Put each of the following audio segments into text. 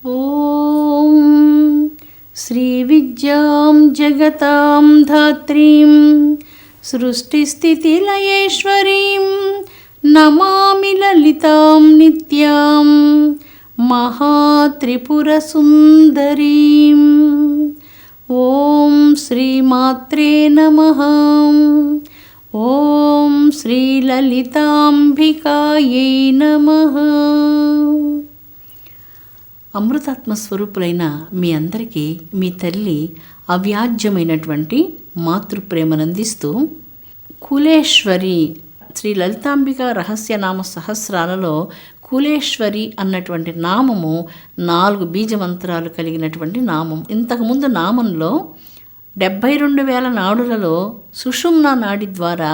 ఓం శ్రీ విద్యాం జగతాం ధాత్రీం సృష్టిస్థితిలయేశ్వరీం నమామి లలితాం నిత్యాం మహాత్రిపురసుందరీం. ఓం శ్రీమాత్రే నమః. ఓం శ్రీలలితాంబికాయై నమః. అమృతాత్మ స్వరూపులైన మీ అందరికీ మీ తల్లి అవ్యాజ్యమైనటువంటి మాతృప్రేమనందిస్తూ కులేశ్వరి శ్రీ లలితాంబిక రహస్యనామ సహస్రాలలో కులేశ్వరి అన్నటువంటి నామము 4 బీజమంత్రాలు కలిగినటువంటి నామం. ఇంతకుముందు నామంలో 72,000 నాడులలో సుషుమ్నా నాడి ద్వారా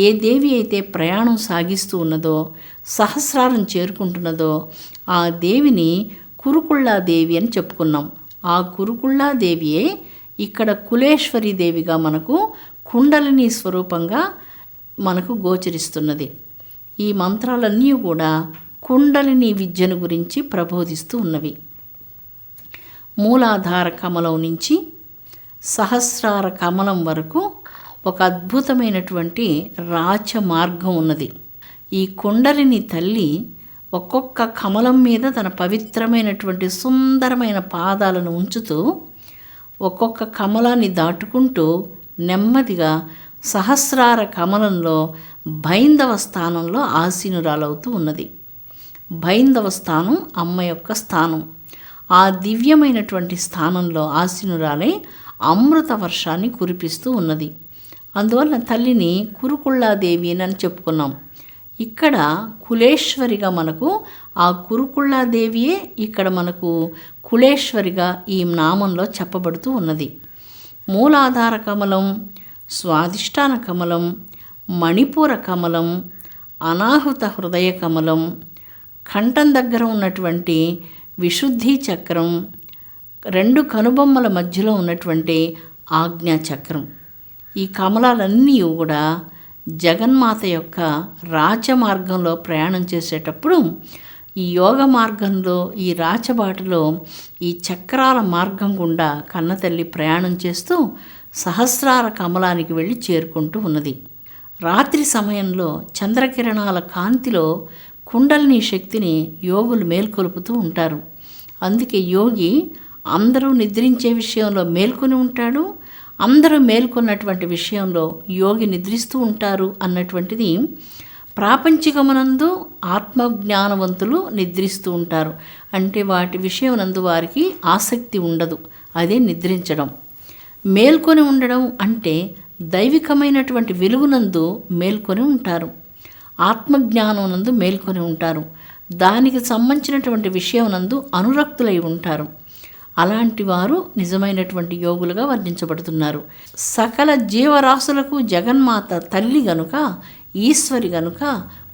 ఏ దేవి అయితే ప్రయాణం సాగిస్తూ ఉన్నదో, సహస్రారం చేరుకుంటున్నదో ఆ దేవిని కురుకుళ్ళాదేవి అని చెప్పుకున్నాం. ఆ కురుకుళ్ళాదేవియే ఇక్కడ కులేశ్వరి దేవిగా మనకు కుండలిని స్వరూపంగా మనకు గోచరిస్తున్నది. ఈ మంత్రాలన్నీ కూడా కుండలిని విద్యను గురించి ప్రబోధిస్తూ ఉన్నవి. మూలాధార కమలం నుంచి సహస్రార కమలం వరకు ఒక అద్భుతమైనటువంటి రాచ మార్గం ఉన్నది. ఈ కుండలిని తల్లి ఒక్కొక్క కమలం మీద తన పవిత్రమైనటువంటి సుందరమైన పాదాలను ఉంచుతూ ఒక్కొక్క కమలాన్ని దాటుకుంటూ నెమ్మదిగా సహస్రార కమలంలో బైందవ స్థానంలో ఆసీనురాలవుతూ ఉన్నది. బైందవ స్థానం అమ్మ యొక్క స్థానం. ఆ దివ్యమైనటువంటి స్థానంలో ఆసీనురాలై అమృత వర్షాన్ని కురిపిస్తూ ఉన్నది. అందువల్ల తల్లిని కురుకుళ్ళాదేవి అని చెప్పుకున్నాం. ఇక్కడ కులేశ్వరిగా మనకు ఆ కురుకుళ్ళాదేవియే ఇక్కడ మనకు కులేశ్వరిగా ఈ నామంలో చెప్పబడుతూ ఉన్నది. మూలాధార కమలం, స్వాధిష్టాన కమలం, మణిపూర కమలం, అనాహుత హృదయ కమలం, కంఠం దగ్గర ఉన్నటువంటి విశుద్ధి చక్రం, 2 కనుబొమ్మల మధ్యలో ఉన్నటువంటి ఆజ్ఞా చక్రం. ఈ కమలాలన్నీ కూడా జగన్మాత యొక్క రాచమార్గంలో ప్రయాణం చేసేటప్పుడు ఈ యోగ మార్గంలో ఈ రాచబాటలో ఈ చక్రాల మార్గం గుండా కన్నతల్లి ప్రయాణం చేస్తూ సహస్రార కమలానికి వెళ్ళి చేరుకుంటూ ఉన్నది. రాత్రి సమయంలో చంద్రకిరణాల కాంతిలో కుండలిని శక్తిని యోగులు మేల్కొలుపుతూ ఉంటారు. అందుకే యోగి అందరూ నిద్రించే విషయంలో మేల్కొని ఉంటాడు, అందరూ మేల్కొన్నటువంటి విషయంలో యోగి నిద్రిస్తూ ఉంటారు అన్నటువంటిది ప్రాపంచికమునందు ఆత్మజ్ఞానవంతులు నిద్రిస్తూ ఉంటారు. అంటే వాటి విషయమునందు వారికి ఆసక్తి ఉండదు. అదే నిద్రించడం. మేల్కొని ఉండడం అంటే దైవికమైనటువంటి వెలుగునందు మేల్కొని ఉంటారు, ఆత్మజ్ఞానం మేల్కొని ఉంటారు, దానికి సంబంధించినటువంటి విషయమునందు అనురక్తులై ఉంటారు. అలాంటి వారు నిజమైనటువంటి యోగులుగా వర్ణించబడుతున్నారు. సకల జీవరాశులకు జగన్మాత తల్లి గనుక, ఈశ్వరి గనుక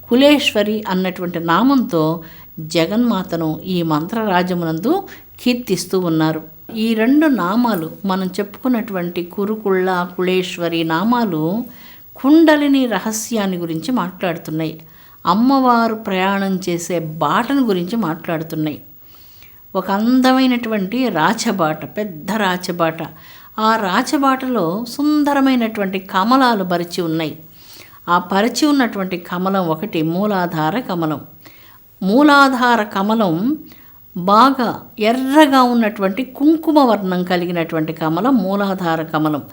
కులేశ్వరి అన్నటువంటి నామంతో జగన్మాతను ఈ మంత్రరాజమునందు కీర్తిస్తూ ఉన్నారు. ఈ 2 నామాలు మనం చెప్పుకున్నటువంటి కురుకుళ్ళ, కులేశ్వరి నామాలు కుండలిని రహస్యాన్ని గురించి మాట్లాడుతున్నాయి. అమ్మవారు ప్రయాణం చేసే బాటను గురించి మాట్లాడుతున్నాయి. ఒక అందమైనటువంటి రాచబాట, పెద్ద రాచబాట. ఆ రాచబాటలో సుందరమైనటువంటి కమలాలు పరిచి ఉన్నాయి. ఆ పరిచి ఉన్నటువంటి కమలం ఒకటి మూలాధార కమలం. మూలాధార కమలం బాగా ఎర్రగా ఉన్నటువంటి కుంకుమ వర్ణం కలిగినటువంటి కమలం మూలాధార కమలం.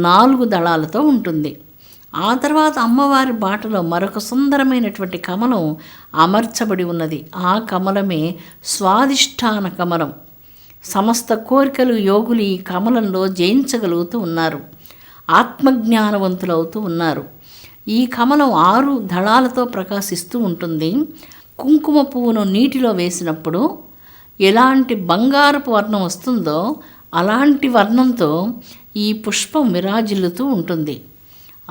4 దళాలతో ఉంటుంది. ఆ తర్వాత అమ్మవారి బాటలో మరొక సుందరమైనటువంటి కమలం అమర్చబడి ఉన్నది. ఆ కమలమే స్వాధిష్టాన కమలం. సమస్త కోరికలు యోగులు ఈ కమలంలో జయించగలుగుతూ ఉన్నారు, ఆత్మజ్ఞానవంతులవుతూ ఉన్నారు. ఈ కమలం 6 దళాలతో ప్రకాశిస్తూ ఉంటుంది. కుంకుమ పువ్వును నీటిలో వేసినప్పుడు ఎలాంటి బంగారపు వర్ణం వస్తుందో అలాంటి వర్ణంతో ఈ పుష్పం విరాజిల్లుతూ ఉంటుంది.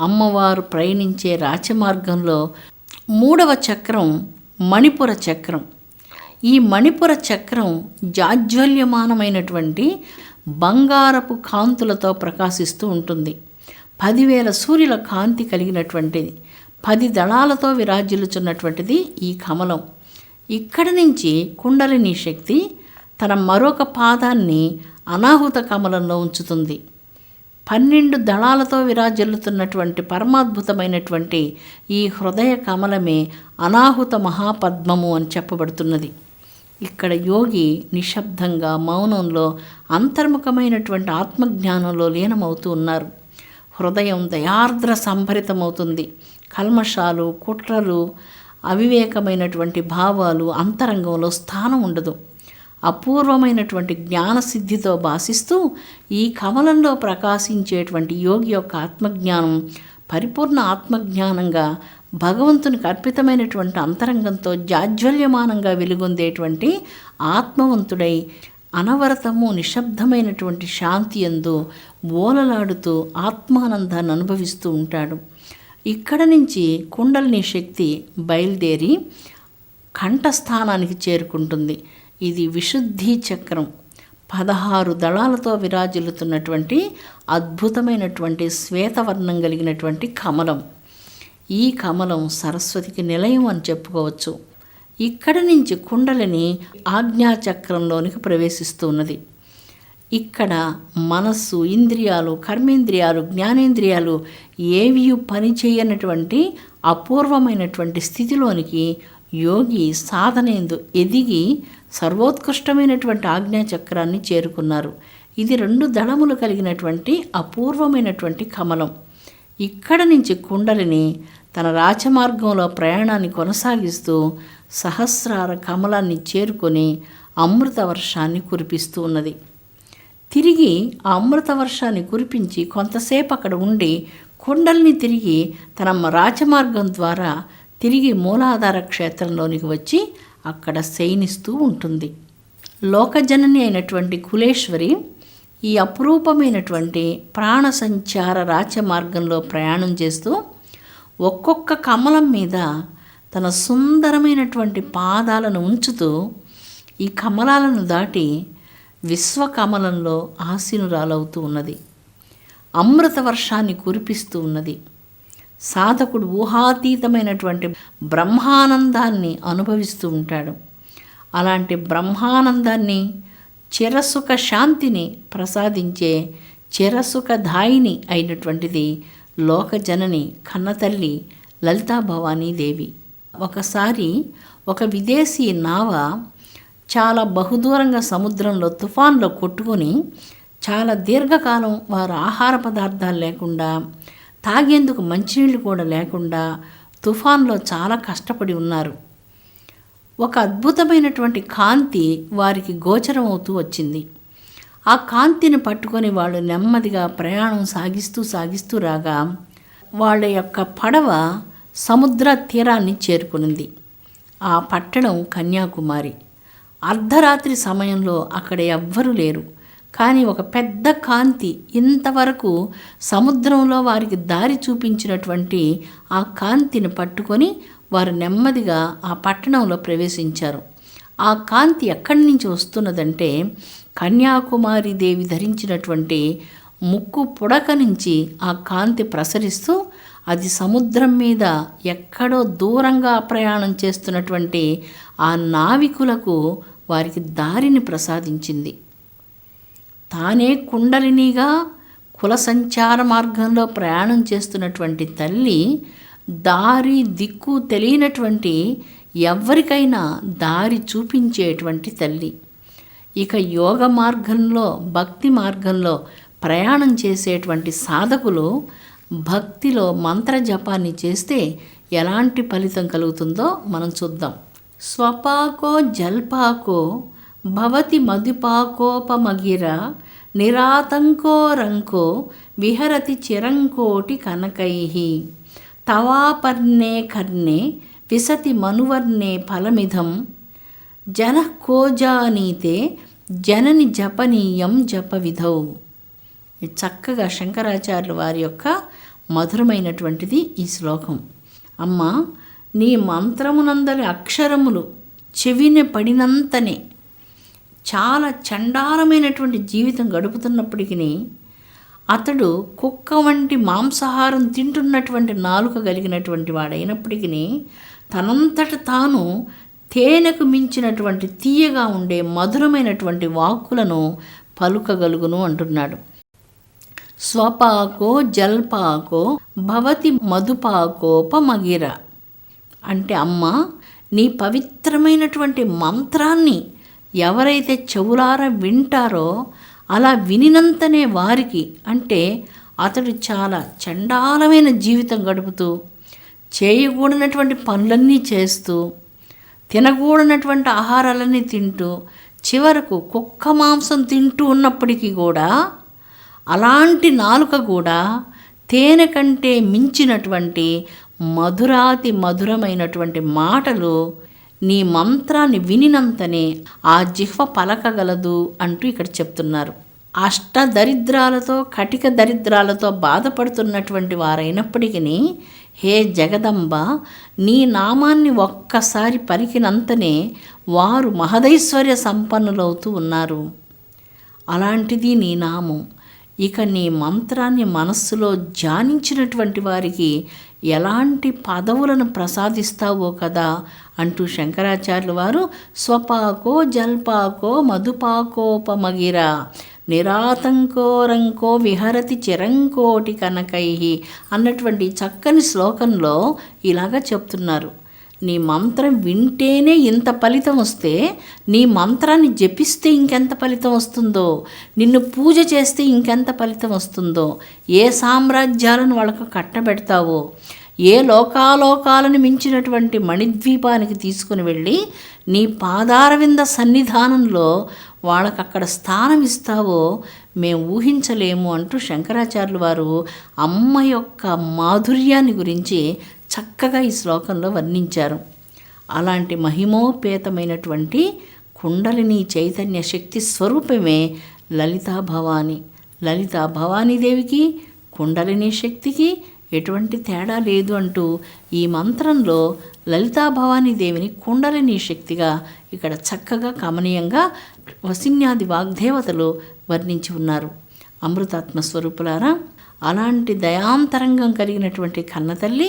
అమ్మవారు ప్రయాణించే రాచమార్గంలో 3వ చక్రం మణిపుర చక్రం. ఈ మణిపుర చక్రం జాజ్వల్యమానమైనటువంటి బంగారపు కాంతులతో ప్రకాశిస్తూ ఉంటుంది. 10,000 సూర్యుల కాంతి కలిగినటువంటిది, 10 దళాలతో విరాజిల్లుచున్నటువంటిది ఈ కమలం. ఇక్కడి నుంచి కుండలిని శక్తి తన మరొక పాదాన్ని అనాహుత కమలంలో ఉంచుతుంది. 12 దళాలతో విరాజిల్లుతున్నటువంటి పరమాద్భుతమైనటువంటి ఈ హృదయ కమలమే అనాహుత మహాపద్మము అని చెప్పబడుతున్నది. ఇక్కడ యోగి నిశ్శబ్దంగా మౌనంలో అంతర్ముఖమైనటువంటి ఆత్మజ్ఞానంలో లీనమవుతూ ఉన్నారు. హృదయం దయార్ద్ర సంభరితమవుతుంది. కల్మషాలు, కుట్రలు, అవివేకమైనటువంటి భావాలు అంతరంగంలో స్థానం ఉండదు. అపూర్వమైనటువంటి జ్ఞానసిద్ధితో భాసిస్తూ ఈ కమలంలో ప్రకాశించేటువంటి యోగి యొక్క ఆత్మజ్ఞానం పరిపూర్ణ ఆత్మజ్ఞానంగా భగవంతునికి అర్పితమైనటువంటి అంతరంగంతో జాజ్వల్యమానంగా వెలుగొందేటువంటి ఆత్మవంతుడై అనవరతము నిశ్శబ్దమైనటువంటి శాంతి యందు ఓలలాడుతూ ఆత్మానందాన్ని అనుభవిస్తూ ఉంటాడు. ఇక్కడ నుంచి కుండలిని శక్తి బయలుదేరి కంఠస్థానానికి చేరుకుంటుంది. ఇది విశుద్ధి చక్రం. 16 దళాలతో విరాజిల్లుతున్నటువంటి అద్భుతమైనటువంటి శ్వేతవర్ణం కలిగినటువంటి కమలం. ఈ కమలం సరస్వతికి నిలయం అని చెప్పుకోవచ్చు. ఇక్కడ నుంచి కుండలిని ఆజ్ఞాచక్రంలోనికి ప్రవేశిస్తూ ఉన్నది. ఇక్కడ మనస్సు, ఇంద్రియాలు, కర్మేంద్రియాలు, జ్ఞానేంద్రియాలు ఏవి పనిచేయనటువంటి అపూర్వమైనటువంటి స్థితిలోనికి యోగి సాధనేందు ఎదిగి సర్వోత్కృష్టమైనటువంటి ఆజ్ఞాచక్రాన్ని చేరుకున్నారు. ఇది 2 దళములు కలిగినటువంటి అపూర్వమైనటువంటి కమలం. ఇక్కడ నుంచి కుండలిని తన రాచమార్గంలో ప్రయాణాన్ని కొనసాగిస్తూ సహస్రార కమలాన్ని చేరుకొని అమృత వర్షాన్ని కురిపిస్తూ ఉన్నది. తిరిగి ఆ అమృత వర్షాన్ని కురిపించి కొంతసేపు అక్కడ ఉండి కుండలిని తిరిగి తన రాచమార్గం ద్వారా తిరిగి మూలాధార క్షేత్రంలోనికి వచ్చి అక్కడ శయనిస్తూ ఉంటుంది. లోకజనని అయినటువంటి కులేశ్వరి ఈ అపురూపమైనటువంటి ప్రాణ సంచార రాచమార్గంలో ప్రయాణం చేస్తూ ఒక్కొక్క కమలం మీద తన సుందరమైనటువంటి పాదాలను ఉంచుతూ ఈ కమలాలను దాటి విశ్వకమలంలో ఆసీనురాలవుతూ ఉన్నది. అమృత వర్షాన్ని కురిపిస్తూ ఉన్నది. సాధకుడు ఊహాతీతమైనటువంటి బ్రహ్మానందాన్ని అనుభవిస్తూ ఉంటాడు. అలాంటి బ్రహ్మానందాన్ని, చిరసుఖ శాంతిని ప్రసాదించే చిరసుఖదాయిని అయినటువంటిది లోకజనని కన్నతల్లి లలితా భవానీదేవి. ఒకసారి ఒక విదేశీ నావ చాలా బహుదూరంగా సముద్రంలో తుఫాన్లో కొట్టుకొని చాలా దీర్ఘకాలం వారు ఆహార పదార్థాలు లేకుండా, తాగేందుకు మంచినీళ్ళు కూడా లేకుండా తుఫాన్లో చాలా కష్టపడి ఉన్నారు. ఒక అద్భుతమైనటువంటి కాంతి వారికి గోచరం అవుతూ వచ్చింది. ఆ కాంతిని పట్టుకొని వాళ్ళు నెమ్మదిగా ప్రయాణం సాగిస్తూ రాగా వాళ్ళ యొక్క పడవ సముద్ర తీరాన్ని చేరుకునింది. ఆ పట్టణం కన్యాకుమారి. అర్ధరాత్రి సమయంలో అక్కడ ఎవ్వరూ లేరు. కానీ ఒక పెద్ద కాంతి ఇంతవరకు సముద్రంలో వారికి దారి చూపించినటువంటి ఆ కాంతిని పట్టుకొని వారు నెమ్మదిగా ఆ పట్టణంలో ప్రవేశించారు. ఆ కాంతి ఎక్కడి నుంచి వస్తున్నదంటే కన్యాకుమారి దేవి ధరించినటువంటి ముక్కు పుడక నుంచి ఆ కాంతి ప్రసరిస్తూ అది సముద్రం మీద ఎక్కడో దూరంగా ప్రయాణం చేస్తున్నటువంటి ఆ నావికులకు వారికి దారిని ప్రసాదించింది. తానే కుండలినిగా కుల సంచార మార్గంలో ప్రయాణం చేస్తున్నటువంటి తల్లి దారి దిక్కు తెలియనటువంటి ఎవరికైనా దారి చూపించేటువంటి తల్లి. ఇక యోగ మార్గంలో, భక్తి మార్గంలో ప్రయాణం చేసేటువంటి సాధకులు భక్తిలో మంత్ర జపాన్ని చేస్తే ఎలాంటి ఫలితం కలుగుతుందో మనం చూద్దాం. స్వపాకో జల్పాకో భవతి మధుపాకోపమగిర నిరాతంకో రంకో విహరతి చిరంకోటి కనకైః తవాపర్ణే కర్ణే విశతి మనువర్ణే ఫలమిదం జనః కోజానీతే జనని జపనీయం జపవిధౌ. చక్కగా శంకరాచార్యుల వారి యొక్క మధురమైనటువంటిది ఈ శ్లోకం. అమ్మ, నీ మంత్రమునందరి అక్షరములు చెవిన పడినంతనే చాలా చండాలమైనటువంటి జీవితం గడుపుతున్నప్పటికీ అతడు కుక్క వంటి మాంసాహారం తింటున్నటువంటి నాలుక కలిగినటువంటి వాడైనప్పటికీ తనంతట తాను తేనెకు మించినటువంటి తీయగా ఉండే మధురమైనటువంటి వాక్కులను పలుకగలుగును అంటున్నాడు. స్వపాకో జల్పాకో భవతి మధుపాకోపమగిర అంటే అమ్మ, నీ పవిత్రమైనటువంటి మంత్రాన్ని ఎవరైతే చెవులారా వింటారో అలా వినినంతనే వారికి, అంటే అతడు చాలా చండాలమైన జీవితం గడుపుతూ, చేయకూడనటువంటి పనులన్నీ చేస్తూ, తినకూడనటువంటి ఆహారాలన్నీ తింటూ, చివరకు కుక్క మాంసం తింటూ ఉన్నప్పటికీ కూడా అలాంటి నాలుక కూడా తేనె కంటే మించినటువంటి మధురాతి మధురమైనటువంటి మాటలు నీ మంత్రాన్ని వినినంతనే ఆ జిహ్వ పలకగలదు అంటూ ఇక్కడ చెప్తున్నారు. అష్టదరిద్రాలతో కటిక దరిద్రాలతో బాధపడుతున్నటువంటి వారైనప్పటికీ, హే జగదంబ, నీ నామాన్ని ఒక్కసారి పలికినంతనే వారు మహదైశ్వర్య సంపన్నులవుతూ ఉన్నారు. అలాంటిది నీ నామం. ఇక నీ మంత్రాన్ని మనస్సులో ధ్యానించినటువంటి వారికి ఎలాంటి పదవులను ప్రసాదిస్తావో కదా అంటూ శంకరాచార్యుల వారు స్వపాకో జల్పాకో మధుపాకోపమగిర నిరాతంకోరంకో విహరతి చిరంకోటి కనకై అన్నటువంటి చక్కని శ్లోకంలో ఇలాగా చెప్తున్నారు. నీ మంత్రం వింటేనే ఇంత ఫలితం వస్తే, నీ మంత్రాన్ని జపిస్తే ఇంకెంత ఫలితం వస్తుందో, నిన్ను పూజ చేస్తే ఇంకెంత ఫలితం వస్తుందో, ఏ సామ్రాజ్యాలను వాళ్ళకు కట్టబెడతావో, ఏ లోకాలోకాలను మించినటువంటి మణిద్వీపానికి తీసుకుని వెళ్ళి నీ పాదారవింద సన్నిధానంలో వాళ్ళకు అక్కడ స్థానం ఇస్తావో మేము ఊహించలేము అంటూ శంకరాచార్యుల వారు అమ్మ యొక్క మాధుర్యాన్ని గురించి చక్కగా ఈ శ్లోకంలో వర్ణించారు. అలాంటి మహిమోపేతమైనటువంటి కుండలిని చైతన్య శక్తి స్వరూపమే లలితా భవాని. లలితా భవానీదేవికి కుండలిని శక్తికి ఎటువంటి తేడా లేదు అంటూ ఈ మంత్రంలో లలితా భవానీదేవిని కుండలిని శక్తిగా ఇక్కడ చక్కగా కమనీయంగా వసిన్యాది వాగ్దేవతలు వర్ణించి ఉన్నారు. అమృతాత్మ స్వరూపులారా, అలాంటి దయాంతరంగం కలిగినటువంటి కన్నతల్లి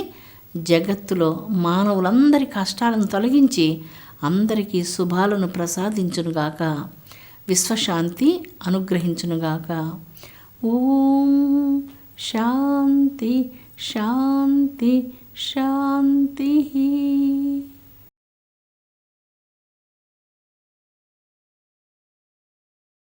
జగత్తులో మానవులందరి కష్టాలను తొలగించి అందరికీ శుభాలను ప్రసాదించునుగాక, విశ్వశాంతి అనుగ్రహించునుగాక. ఓం శాంతి శాంతి శాంతి.